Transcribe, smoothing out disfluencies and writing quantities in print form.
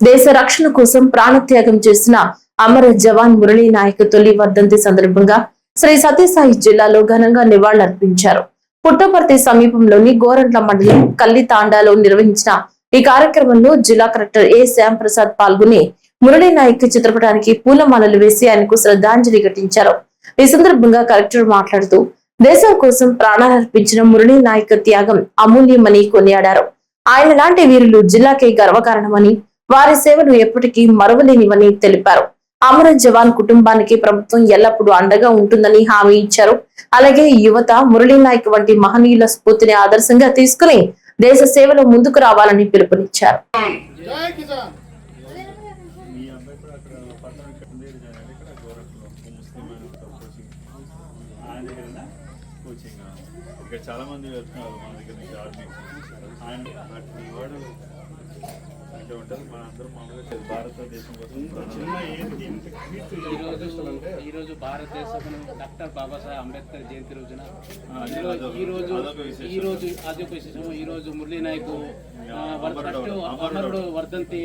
దేశ రక్షణ కోసం ప్రాణత్యాగం చేసిన అమర జవాన్ మురళీ నాయక్ తొలి వర్ధంతి సందర్భంగా శ్రీ సత్యసాయి జిల్లాలో ఘనంగా నివాళులర్పించారు. పుట్టపర్తి సమీపంలోని గోరంట్ల మండలం కల్లితాండాలో నిర్వహించిన ఈ కార్యక్రమంలో జిల్లా కలెక్టర్ ఏ శ్యామ్ ప్రసాద్ పాల్గొని మురళీ నాయక్ చిత్రపటానికి పూలమాలలు వేసి ఆయనకు శ్రద్ధాంజలి ఘటించారు. ఈ సందర్భంగా కలెక్టర్ మాట్లాడుతూ దేశం కోసం ప్రాణాలర్పించిన మురళీ నాయక్ త్యాగం అమూల్యమని కొనియాడారు. ఆయన లాంటి వీరులు జిల్లాకే గర్వకారణమని, వారి సేవలు ఎప్పటికీ మరువలేనివని తెలిపారు. అమర జవాన్ కుటుంబానికి ప్రభుత్వం ఎల్లప్పుడూ అండగా ఉంటుందని హామీ ఇచ్చారు. అలాగే యువత మురళీ నాయక్ వంటి మహనీయుల స్ఫూర్తిని ఆదర్శంగా తీసుకుని దేశ సేవలో ముందుకు రావాలని పిలుపునిచ్చారు. ఇక్కడ చాలా మంది వెళ్తున్నారు మన దగ్గర నుంచి ఆర్మీ అండ్ అంటే ఉంటారు. మన అందరూ మామూలుగా భారతదేశం కోసం ఈరోజు భారతదేశం డాక్టర్ బాబాసాహెబ్ అంబేద్కర్ జయంతి రోజున అదొక విశేషం. ఈరోజు మురళీ నాయక్ అమరుడు వర్ధంతి.